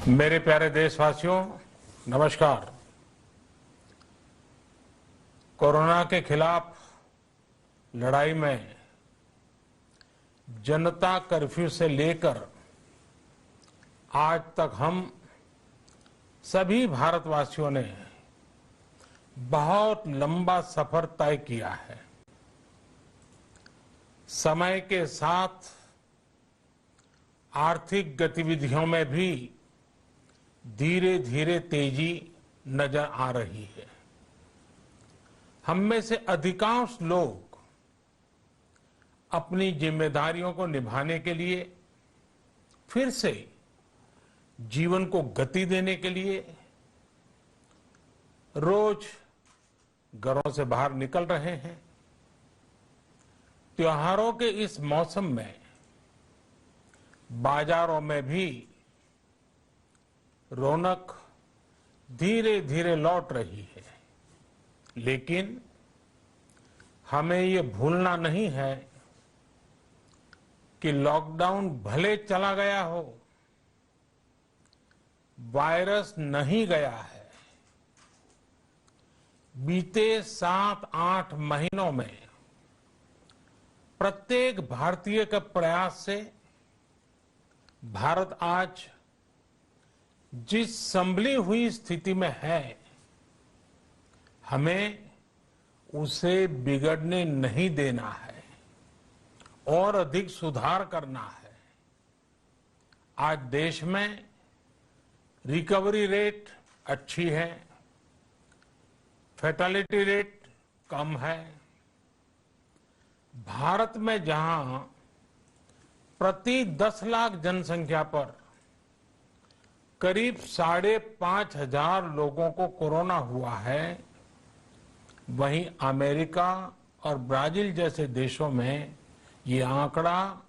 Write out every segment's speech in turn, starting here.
मेरे प्यारे देशवासियों, नमस्कार। कोरोना के खिलाफ लड़ाई में जनता कर्फ्यू से लेकर आज तक हम सभी भारतवासियों ने बहुत लंबा सफर तय किया है। समय के साथ आर्थिक गतिविधियों में भी धीरे धीरे तेजी नजर आ रही है। हम में से अधिकांश लोग अपनी जिम्मेदारियों को निभाने के लिए फिर से जीवन को गति देने के लिए रोज घरों से बाहर निकल रहे हैं। त्योहारों के इस मौसम में बाजारों में भी रौनक धीरे धीरे लौट रही है, लेकिन हमें ये भूलना नहीं है कि लॉकडाउन भले चला गया हो, वायरस नहीं गया है। बीते 7-8 महीनों में प्रत्येक भारतीय के प्रयास से भारत आज जिस संभली हुई स्थिति में है, हमें उसे बिगड़ने नहीं देना है और अधिक सुधार करना है। आज देश में रिकवरी रेट अच्छी है, फैटेलिटी रेट कम है। भारत में जहां प्रति 10 लाख जनसंख्या पर करीब 5,500 लोगों को कोरोना हुआ है, वहीं अमेरिका और ब्राजील जैसे देशों में ये आंकड़ा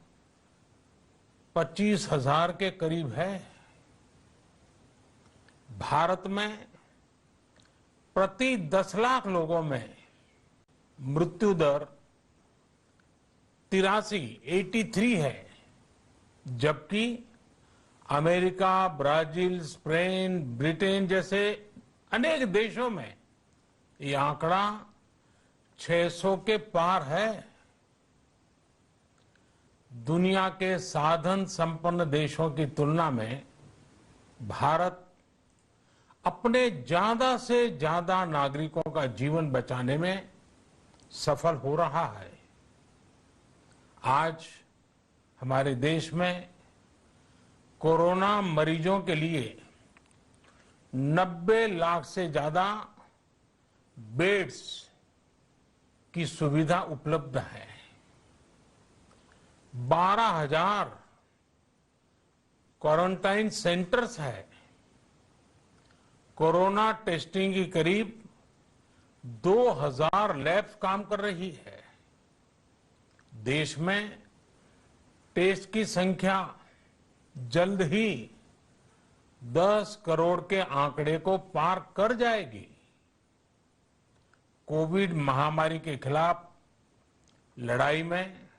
25,000 के करीब है। भारत में प्रति 10 लाख लोगों में मृत्यु दर 83 है, जबकि अमेरिका, ब्राजील, स्पेन, ब्रिटेन जैसे अनेक देशों में ये आंकड़ा 600 के पार है। दुनिया के साधन संपन्न देशों की तुलना में भारत अपने ज्यादा से ज्यादा नागरिकों का जीवन बचाने में सफल हो रहा है। आज हमारे देश में कोरोना मरीजों के लिए 90 लाख से ज्यादा बेड्स की सुविधा उपलब्ध है। 12,000 क्वारंटाइन सेंटर्स है। कोरोना टेस्टिंग की करीब 2,000 लैब्स काम कर रही है। देश में टेस्ट की संख्या जल्द ही 10 करोड़ के आंकड़े को पार कर जाएगी। कोविड महामारी के खिलाफ लड़ाई में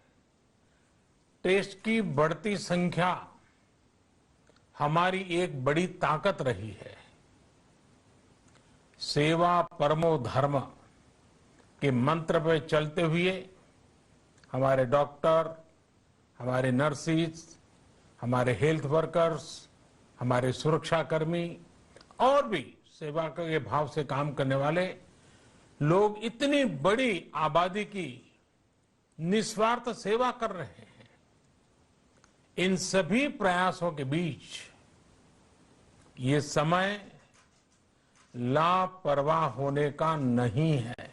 टेस्ट की बढ़ती संख्या हमारी एक बड़ी ताकत रही है। सेवा परमो धर्म के मंत्र पर चलते हुए हमारे डॉक्टर, हमारे नर्सिस, हमारे हेल्थ वर्कर्स, हमारे सुरक्षाकर्मी और भी सेवा के भाव से काम करने वाले लोग इतनी बड़ी आबादी की निस्वार्थ सेवा कर रहे हैं। इन सभी प्रयासों के बीच ये समय लापरवाह होने का नहीं है।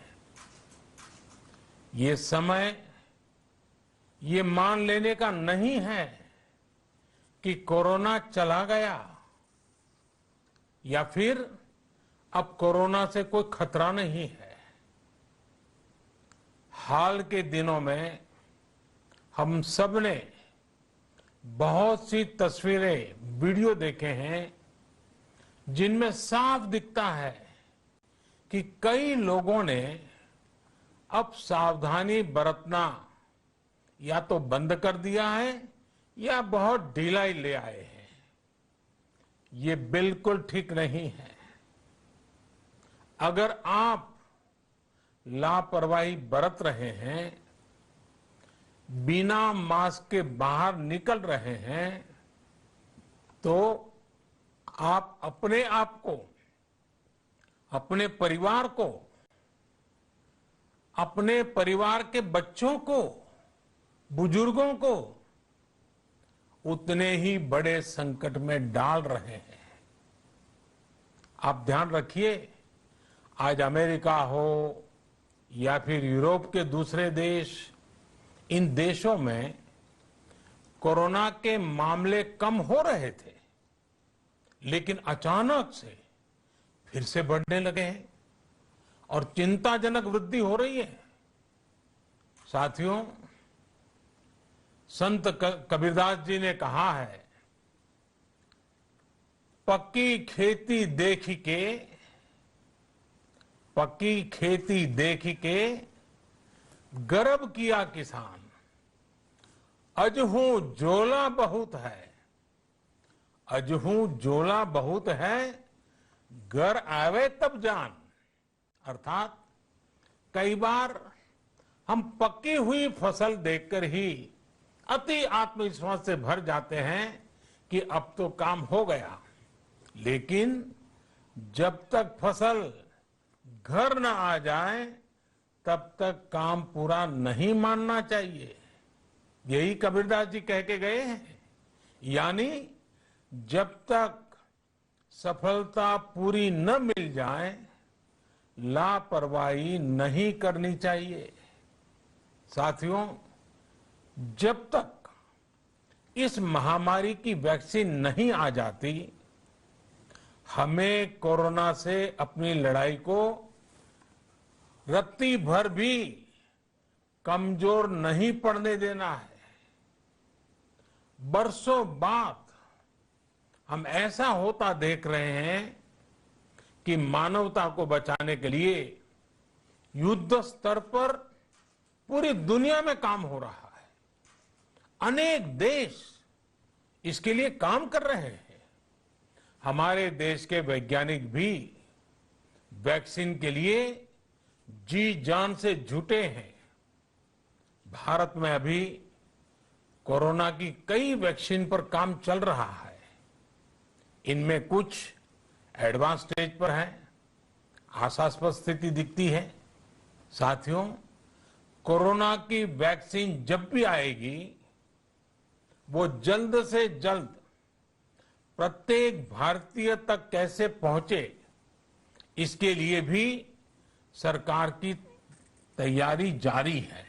ये समय ये मान लेने का नहीं है कि कोरोना चला गया या फिर अब कोरोना से कोई खतरा नहीं है। हाल के दिनों में हम सब ने बहुत सी तस्वीरें, वीडियो देखे हैं जिनमें साफ दिखता है कि कई लोगों ने अब सावधानी बरतना या तो बंद कर दिया है या बहुत ढिलाई ले आए हैं। ये बिल्कुल ठीक नहीं है। अगर आप लापरवाही बरत रहे हैं, बिना मास्क के बाहर निकल रहे हैं, तो आप अपने आप को, अपने परिवार को, अपने परिवार के बच्चों को, बुजुर्गों को उतने ही बड़े संकट में डाल रहे हैं। आप ध्यान रखिए, आज अमेरिका हो या फिर यूरोप के दूसरे देश, इन देशों में कोरोना के मामले कम हो रहे थे, लेकिन अचानक से फिर से बढ़ने लगे हैं और चिंताजनक वृद्धि हो रही है। साथियों, संत कबीरदास जी ने कहा है, पक्की खेती देख के गर्व किया किसान, अजहू जोला बहुत है, घर आवे तब जान। अर्थात कई बार हम पक्की हुई फसल देखकर ही अति आत्मविश्वास से भर जाते हैं कि अब तो काम हो गया, लेकिन जब तक फसल घर न आ जाए तब तक काम पूरा नहीं मानना चाहिए। यही कबीरदास जी कह के गए हैं। यानी जब तक सफलता पूरी न मिल जाए, लापरवाही नहीं करनी चाहिए। साथियों, जब तक इस महामारी की वैक्सीन नहीं आ जाती, हमें कोरोना से अपनी लड़ाई को रत्ती भर भी कमजोर नहीं पड़ने देना है। बरसों बाद हम ऐसा होता देख रहे हैं कि मानवता को बचाने के लिए युद्ध स्तर पर पूरी दुनिया में काम हो रहा है। अनेक देश इसके लिए काम कर रहे हैं। हमारे देश के वैज्ञानिक भी वैक्सीन के लिए जी जान से जुटे हैं। भारत में अभी कोरोना की कई वैक्सीन पर काम चल रहा है। इनमें कुछ एडवांस स्टेज पर है, आशास्पद स्थिति दिखती है। साथियों, कोरोना की वैक्सीन जब भी आएगी, वो जल्द से जल्द प्रत्येक भारतीय तक कैसे पहुंचे, इसके लिए भी सरकार की तैयारी जारी है।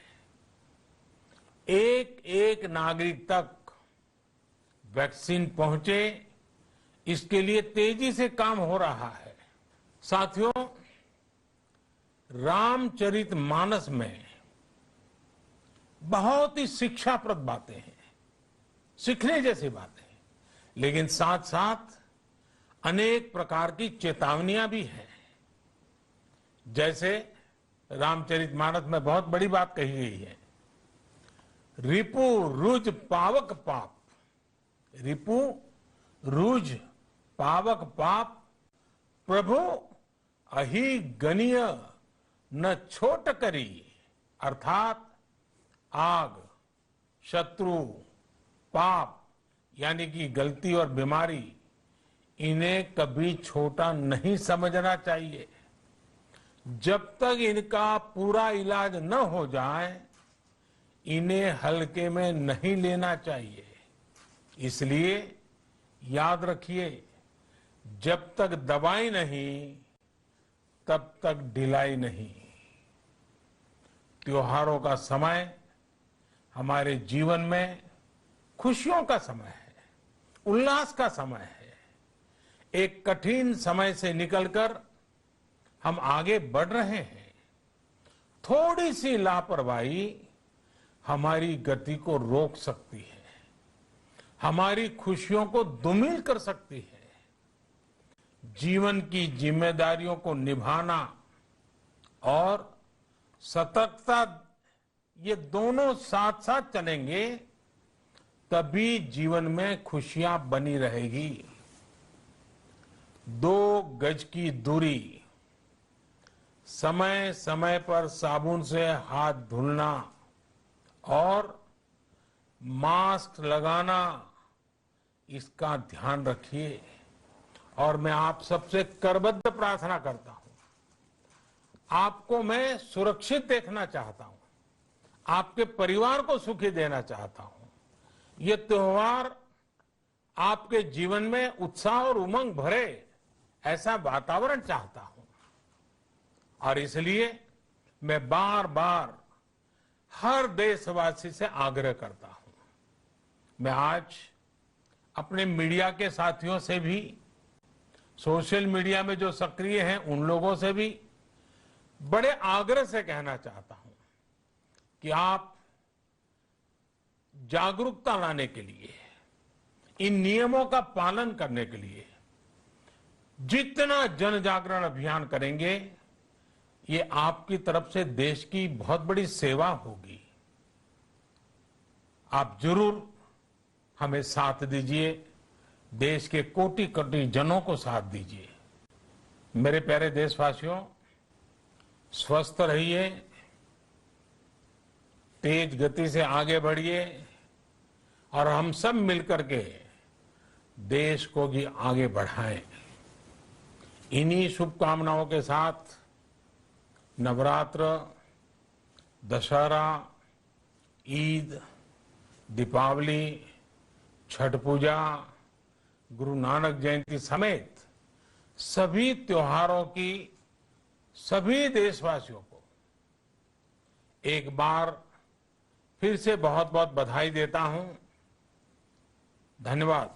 एक एक नागरिक तक वैक्सीन पहुंचे, इसके लिए तेजी से काम हो रहा है। साथियों, रामचरितमानस में बहुत ही शिक्षाप्रद बातें हैं, सीखने जैसी बातें हैं, लेकिन साथ साथ अनेक प्रकार की चेतावनियां भी हैं। जैसे रामचरितमानस में बहुत बड़ी बात कही गई है, रिपु रुज पावक पाप, रिपु रुज पावक पाप, प्रभु अहि गनीय न छोट करी। अर्थात आग, शत्रु, पाप यानी कि गलती और बीमारी, इन्हें कभी छोटा नहीं समझना चाहिए। जब तक इनका पूरा इलाज न हो जाए, इन्हें हल्के में नहीं लेना चाहिए। इसलिए याद रखिए, जब तक दवाई नहीं, तब तक ढिलाई नहीं। त्योहारों का समय हमारे जीवन में खुशियों का समय है, उल्लास का समय है। एक कठिन समय से निकलकर हम आगे बढ़ रहे हैं। थोड़ी सी लापरवाही हमारी गति को रोक सकती है, हमारी खुशियों को धूमिल कर सकती है। जीवन की जिम्मेदारियों को निभाना और सतर्कता, ये दोनों साथ साथ चलेंगे, तभी जीवन में खुशियां बनी रहेगी। 2 गज की दूरी, समय समय पर साबुन से हाथ धुलना और मास्क लगाना, इसका ध्यान रखिए। और मैं आप सबसे करबद्ध प्रार्थना करता हूं, आपको मैं सुरक्षित देखना चाहता हूं, आपके परिवार को सुखी देना चाहता हूं। ये त्योहार आपके जीवन में उत्साह और उमंग भरे, ऐसा वातावरण चाहता हूं। और इसलिए मैं बार बार हर देशवासी से आग्रह करता हूं। मैं आज अपने मीडिया के साथियों से भी, सोशल मीडिया में जो सक्रिय हैं उन लोगों से भी बड़े आग्रह से कहना चाहता हूं कि आप जागरूकता लाने के लिए, इन नियमों का पालन करने के लिए जितना जन जागरण अभियान करेंगे, ये आपकी तरफ से देश की बहुत बड़ी सेवा होगी। आप जरूर हमें साथ दीजिए, देश के कोटि कोटि जनों को साथ दीजिए। मेरे प्यारे देशवासियों, स्वस्थ रहिए, तेज गति से आगे बढ़िए और हम सब मिलकर के देश को भी आगे बढ़ाएं। इन्हीं शुभकामनाओं के साथ नवरात्र, दशहरा, ईद, दीपावली, छठ पूजा, गुरु नानक जयंती समेत सभी त्योहारों की सभी देशवासियों को एक बार फिर से बहुत बहुत बधाई देता हूं। धन्यवाद।